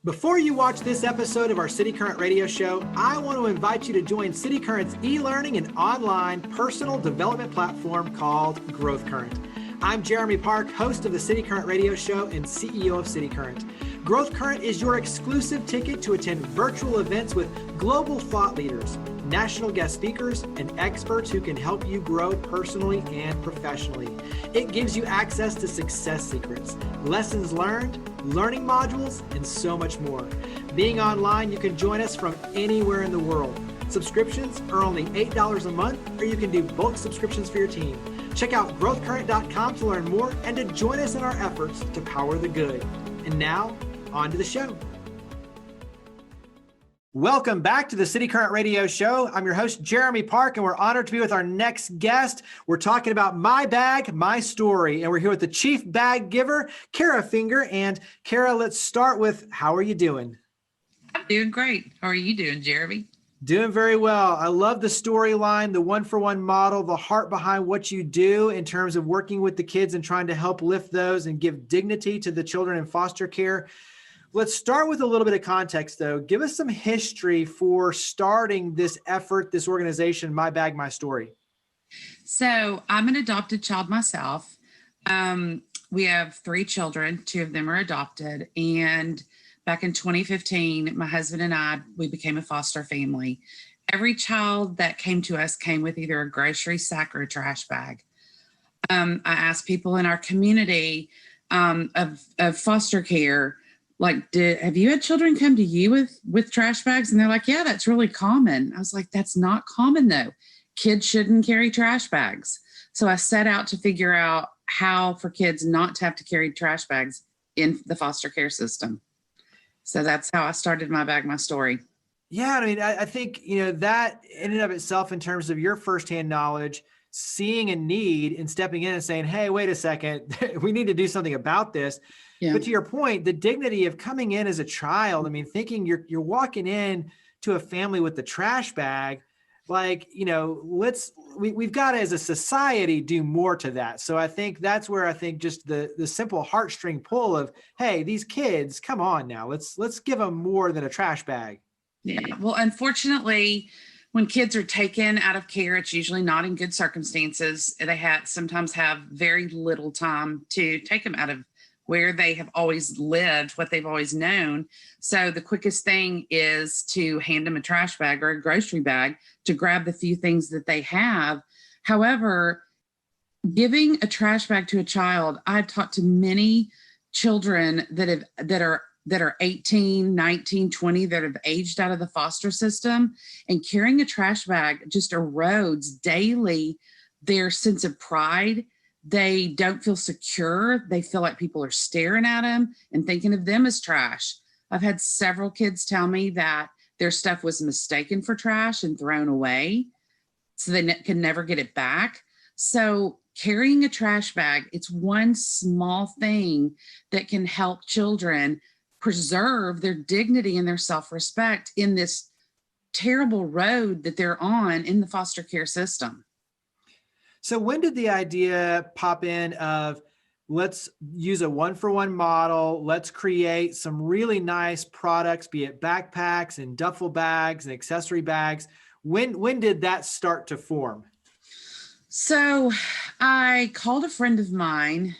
Before you watch this episode of our City Current radio show, I want to invite you to join City Current's e-learning and online personal development platform called Growth Current. I'm Jeremy Park, host of the City Current radio show and CEO of City Current. Growth Current is your exclusive ticket to attend virtual events with global thought leaders, national guest speakers, and experts who can help you grow personally and professionally. It gives you access to success secrets, lessons learned, learning modules, and so much more. Being online, you can join us from anywhere in the world. Subscriptions are only $8 a month, or you can do bulk subscriptions for your team. Check out growthcurrent.com to learn more and to join us in our efforts to power the good. And now, on to the show. Welcome back to the City Current Radio Show. I'm your host, Jeremy Park, and we're honored to be with our next guest. We're talking about My Bag, My Story, and we're here with the Chief Bag Giver, Cara Finger. And Cara, let's start with, how are you doing? I'm doing great. How are you doing, Jeremy? Doing very well. I love the storyline, the one-for-one model, the heart behind what you do in terms of working with the kids and trying to help lift those and give dignity to the children in foster care. Let's start with a little bit of context, though. Give us some history for starting this effort, this organization, My Bag, My Story. So I'm an adopted child myself. We have 3 children. 2 of them are adopted. And back in 2015, my husband and I, we became a foster family. Every child that came to us came with either a grocery sack or a trash bag. I asked people in our community of foster care, like, have you had children come to you with trash bags? And they're like, yeah, that's really common. I was like, that's not common though. Kids shouldn't carry trash bags. So I set out to figure out how for kids not to have to carry trash bags in the foster care system. So that's how I started My Bag, My Story. Yeah, I mean, I think, that in and of itself, in terms of your firsthand knowledge, seeing a need and stepping in and saying, hey, wait a second, we need to do something about this. Yeah. But to your point, the dignity of coming in as a child, I mean, thinking you're walking in to a family with the trash bag, like, we've got to, as a society, do more to that. So I think that's where I think just the simple heartstring pull of, hey, these kids, come on now, let's give them more than a trash bag. Yeah. Well, unfortunately, when kids are taken out of care, it's usually not in good circumstances. They sometimes have very little time to take them out of where they have always lived, what they've always known. So the quickest thing is to hand them a trash bag or a grocery bag to grab the few things that they have. However, giving a trash bag to a child, I've talked to many children that are 18, 19, 20, that have aged out of the foster system, and carrying a trash bag just erodes daily their sense of pride. They don't feel secure. They feel like people are staring at them and thinking of them as trash. I've had several kids tell me that their stuff was mistaken for trash and thrown away, so they can never get it back. So carrying a trash bag, it's one small thing that can help children preserve their dignity and their self-respect in this terrible road that they're on in the foster care system. So when did the idea pop in of, let's use a one-for-one model, let's create some really nice products, be it backpacks and duffel bags and accessory bags? When did that start to form? So I called a friend of mine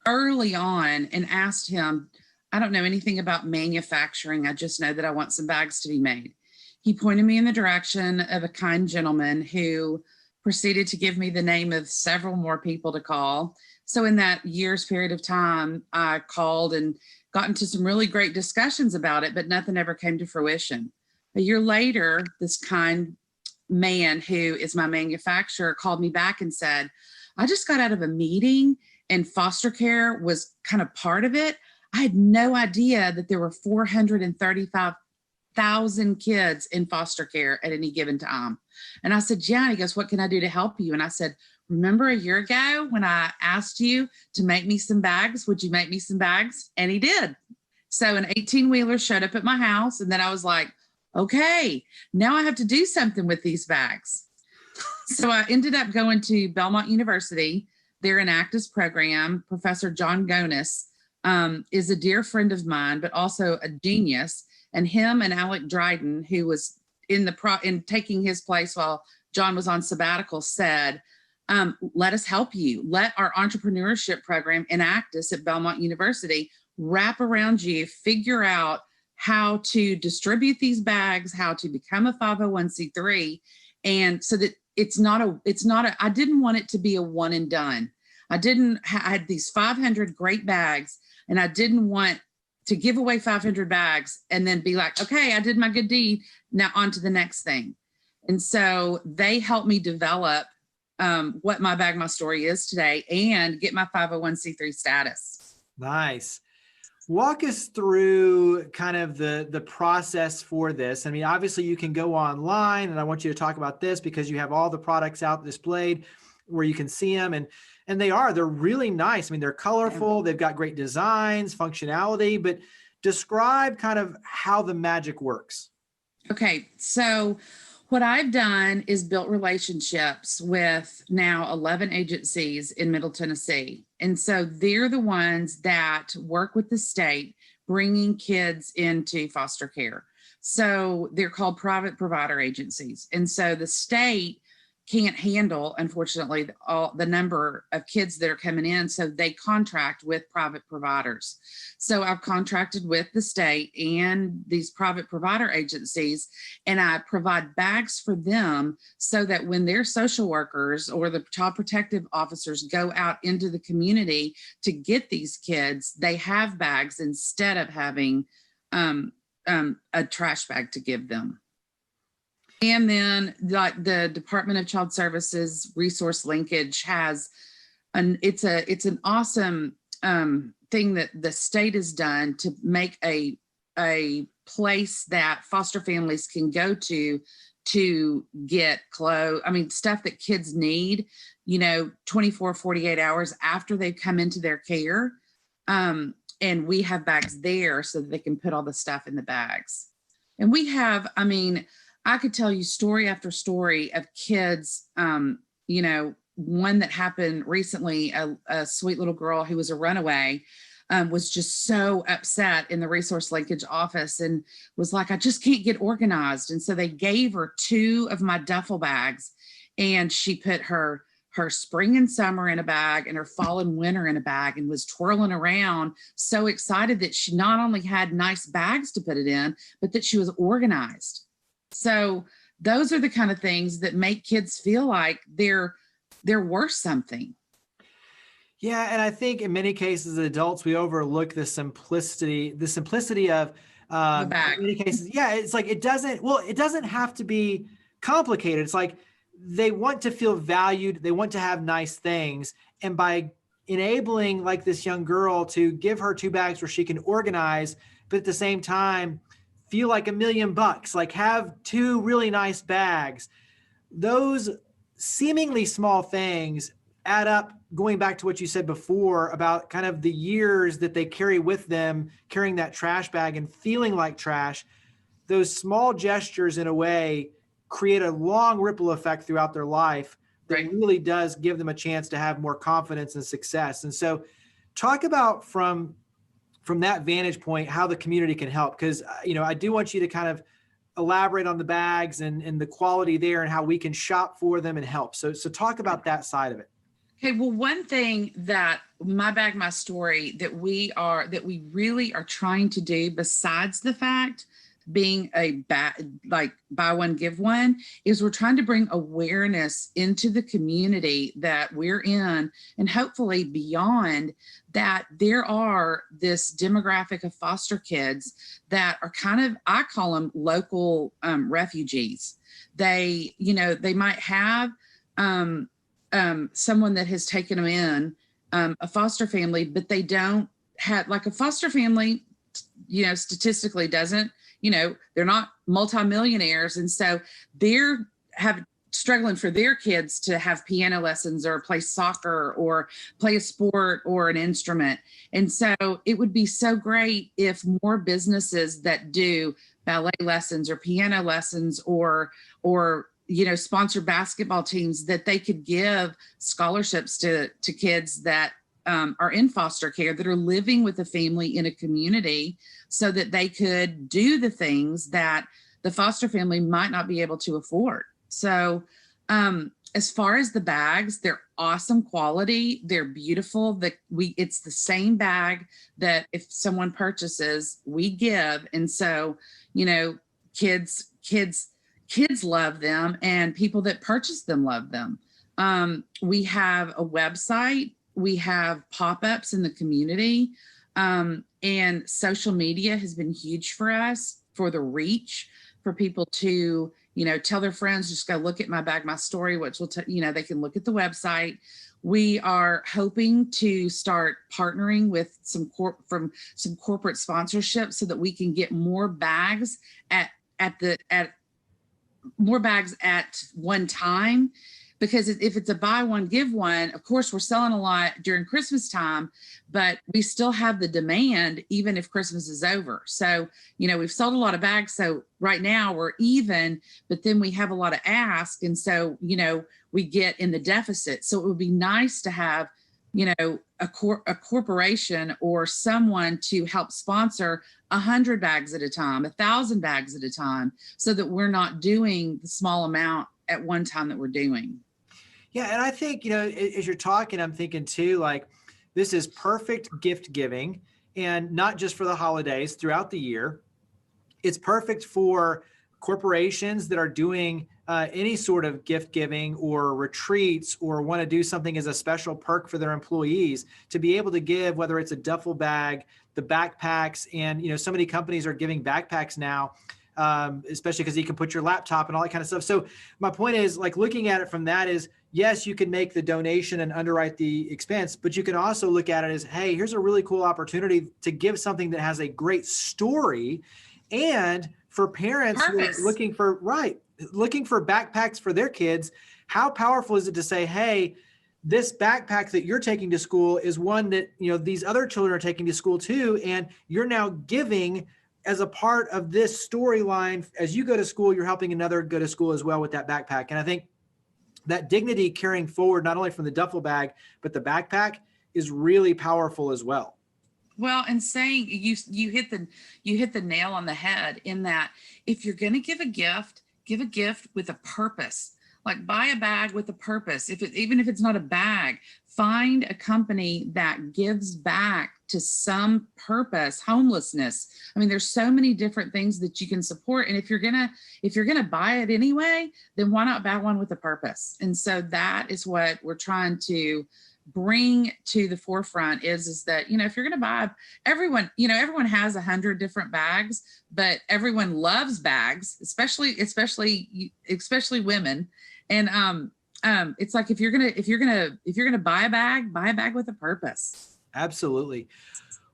early on and asked him, I don't know anything about manufacturing. I just know that I want some bags to be made. He pointed me in the direction of a kind gentleman who proceeded to give me the name of several more people to call. So in that year's period of time, I called and got into some really great discussions about it, but nothing ever came to fruition. A year later, this kind man who is my manufacturer called me back and said, I just got out of a meeting and foster care was kind of part of it. I had no idea that there were 435,000 kids in foster care at any given time. And I said, yeah. And he goes, what can I do to help you? And I said, remember a year ago when I asked you to make me some bags? Would you make me some bags? And he did. So an 18-wheeler showed up at my house. And then I was like, okay, now I have to do something with these bags. So I ended up going to Belmont University, their Enactus program. Professor John Gonis is a dear friend of mine, but also a genius. And him and Alec Dryden, who was in taking his place while John was on sabbatical, said, let us help you. Let our entrepreneurship program, Enactus at Belmont University, wrap around you, figure out how to distribute these bags, how to become a 501c3. And so that I didn't want it to be a one and done. I had these 500 great bags, and I didn't want to give away 500 bags and then be like, okay, I did my good deed. Now on to the next thing. And so they helped me develop what My Bag, My Story is today and get my 501c3 status. Nice. Walk us through kind of the process for this. I mean, obviously you can go online, and I want you to talk about this because you have all the products out displayed where you can see them, and they're really nice. I mean, they're colorful, they've got great designs, functionality, but describe kind of how the magic works. Okay, so what I've done is built relationships with now 11 agencies in Middle Tennessee. And so they're the ones that work with the state, bringing kids into foster care. So they're called private provider agencies. And so the state can't handle, unfortunately, all the number of kids that are coming in. So they contract with private providers. So I've contracted with the state and these private provider agencies, and I provide bags for them so that when their social workers or the child protective officers go out into the community to get these kids, they have bags instead of having a trash bag to give them. And then like the Department of Child Services resource linkage has it's an awesome thing that the state has done to make a place that foster families can go to get clothes. I mean, stuff that kids need, 24, 48 hours after they've come into their care. And we have bags there so that they can put all the stuff in the bags. And we have, I could tell you story after story of kids, one that happened recently, a sweet little girl who was a runaway, was just so upset in the resource linkage office and was like, I just can't get organized. And so they gave her 2 of my duffel bags, and she put her spring and summer in a bag and her fall and winter in a bag and was twirling around, so excited that she not only had nice bags to put it in, but that she was organized. So those are the kind of things that make kids feel like they're worth something. Yeah. And I think in many cases, as adults, we overlook the simplicity of The bag. in many cases. Yeah. It's like, it doesn't have to be complicated. It's like they want to feel valued. They want to have nice things. And by enabling like this young girl to give her 2 bags where she can organize, but at the same time, feel like $1 million, like have 2 really nice bags. Those seemingly small things add up, going back to what you said before about kind of the years that they carry with them, carrying that trash bag and feeling like trash. Those small gestures in a way create a long ripple effect throughout their life that Right. really does give them a chance to have more confidence and success. And so talk about from that vantage point, how the community can help. Because, I do want you to kind of elaborate on the bags and the quality there and how we can shop for them and help. So talk about that side of it. Okay. Well, one thing that My Bag, My Story that we really are trying to do, besides the fact being like buy one, give one, is we're trying to bring awareness into the community that we're in, and hopefully beyond that, there are this demographic of foster kids that are kind of, I call them local refugees. They might have someone that has taken them in, a foster family, but they don't have, like, a foster family, statistically doesn't, they're not multimillionaires. And so they're struggling for their kids to have piano lessons or play soccer or play a sport or an instrument. And so it would be so great if more businesses that do ballet lessons or piano lessons or sponsor basketball teams, that they could give scholarships to kids that are in foster care that are living with a family in a community so that they could do the things that the foster family might not be able to afford. So as far as the bags, they're awesome quality. They're beautiful. It's the same bag that if someone purchases, we give. And so, kids love them, and people that purchase them love them. We have a website. We have pop-ups in the community. And social media has been huge for us for the reach, for people to tell their friends, just go look at my bag, my story, which will, they can look at the website. We are hoping to start partnering with some corporate sponsorship so that we can get more bags at one time. Because if it's a buy one, give one, of course, we're selling a lot during Christmas time, but we still have the demand even if Christmas is over. So, we've sold a lot of bags. So right now we're even, but then we have a lot of ask. And so, we get in the deficit. So it would be nice to have, a corporation or someone to help sponsor 100 bags at a time, 1,000 bags at a time, so that we're not doing the small amount at one time that we're doing. Yeah. And I think, as you're talking, I'm thinking too, like, this is perfect gift giving, and not just for the holidays, throughout the year. It's perfect for corporations that are doing any sort of gift giving or retreats, or want to do something as a special perk for their employees, to be able to give, whether it's a duffel bag, the backpacks. And, so many companies are giving backpacks now, especially because you can put your laptop and all that kind of stuff. So my point is, like, looking at it from that is, yes, you can make the donation and underwrite the expense, but you can also look at it as, hey, here's a really cool opportunity to give something that has a great story. And for parents who are looking for backpacks for their kids, how powerful is it to say, hey, this backpack that you're taking to school is one that, these other children are taking to school too. And you're now giving as a part of this storyline. As you go to school, you're helping another go to school as well with that backpack. And I think that dignity carrying forward, not only from the duffel bag, but the backpack, is really powerful as well. Well, and saying you hit the nail on the head, in that if you're going to give a gift with a purpose. Like, buy a bag with a purpose. Even if it's not a bag, find a company that gives back to some purpose. Homelessness. I mean, there's so many different things that you can support. And if you're gonna buy it anyway, then why not buy one with a purpose? And so that is what we're trying to bring to the forefront, is that, if you're going to buy, everyone has 100 different bags, but everyone loves bags, especially women. And it's like, if you're gonna buy a bag with a purpose. Absolutely.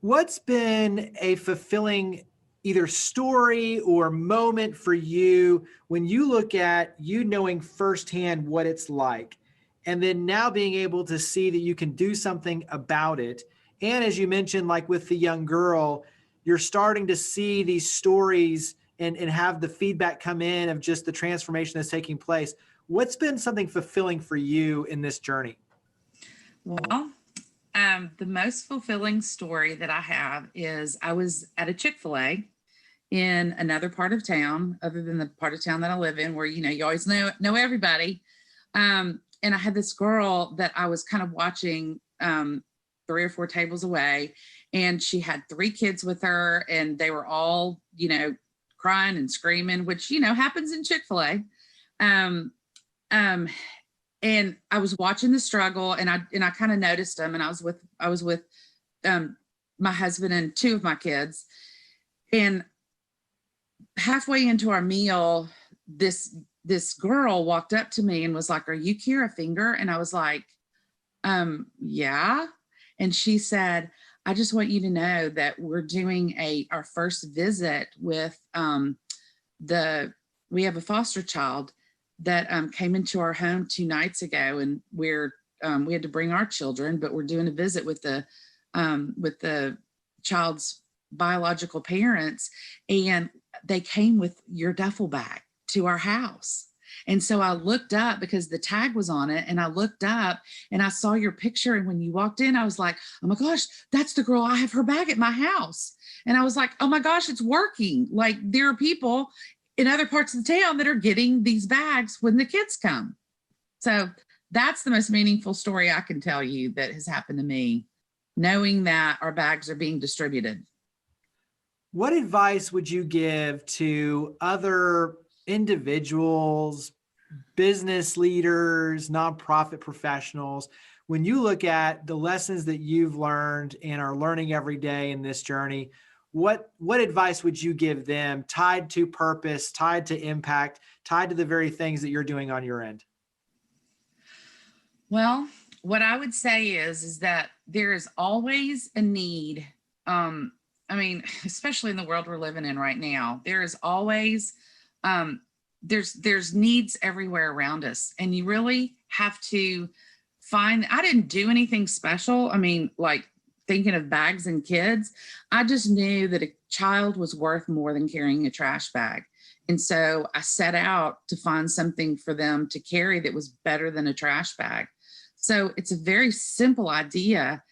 What's been a fulfilling either story or moment for you when you look at knowing firsthand what it's like, and then now being able to see that you can do something about it? And as you mentioned, like with the young girl, you're starting to see these stories and have the feedback come in of just the transformation that's taking place. What's been something fulfilling for you in this journey? Well, the most fulfilling story that I have is, I was at a Chick-fil-A in another part of town, other than the part of town that I live in, where, you always know everybody. And I had this girl that I was kind of watching 3 or 4 tables away, and she had 3 kids with her, and they were all, crying and screaming, which, happens in Chick-fil-A. And I was watching the struggle, and I kind of noticed them, and I was with my husband and 2 of my kids. And halfway into our meal, this girl walked up to me and was like, "Are you Cara Finger?" And I was like, yeah. And she said, "I just want you to know that we're doing our first visit with we have a foster child that came into our home 2 nights ago, and we had to bring our children, but we're doing a visit with the child's biological parents, and they came with your duffel bag to our house." And so I looked up because the tag was on it, and I looked up and I saw your picture. And when you walked in, I was like, oh my gosh, that's the girl. I have her bag at my house. And I was like, oh my gosh, it's working. Like, there are people in other parts of the town that are getting these bags when the kids come. So that's the most meaningful story I can tell you that has happened to me, knowing that our bags are being distributed. What advice would you give to other individuals, business leaders, nonprofit professionals, when you look at the lessons that you've learned and are learning every day in this journey? What advice would you give them, tied to purpose, tied to impact, tied to the very things that you're doing on your end? Well, what I would say is that there is always a need. Especially in the world we're living in right now, there is always, there's needs everywhere around us. And you really have to find, I didn't do anything special. Like thinking of bags and kids, I just knew that a child was worth more than carrying a trash bag. And so I set out to find something for them to carry that was better than a trash bag. So it's a very simple idea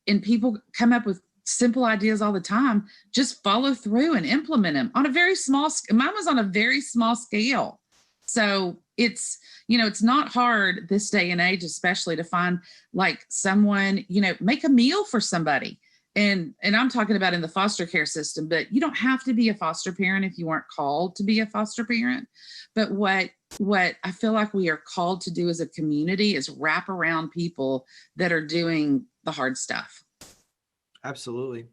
and people come up with simple ideas all the time. Just follow through and implement them on a very small scale. Mine was on a very small scale. So it's not hard this day and age, especially to find like someone, make a meal for somebody. And I'm talking about in the foster care system, but you don't have to be a foster parent if you weren't called to be a foster parent. But what I feel like we are called to do as a community is wrap around people that are doing the hard stuff. Absolutely.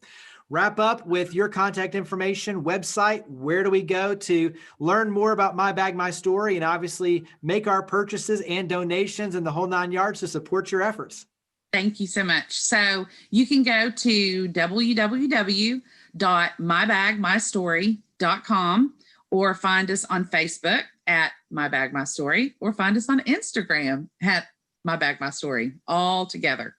Wrap up with your contact information, website. Where do we go to learn more about My Bag, My Story, and obviously make our purchases and donations and the whole 9 yards to support your efforts? Thank you so much. So you can go to www.mybagmystory.com or find us on Facebook at My Bag, My Story, or find us on Instagram at My Bag, My Story, all together.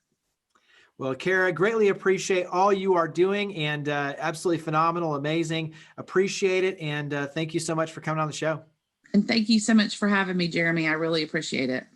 Well, Cara, greatly appreciate all you are doing, and absolutely phenomenal, amazing. Appreciate it. And thank you so much for coming on the show. And thank you so much for having me, Jeremy. I really appreciate it.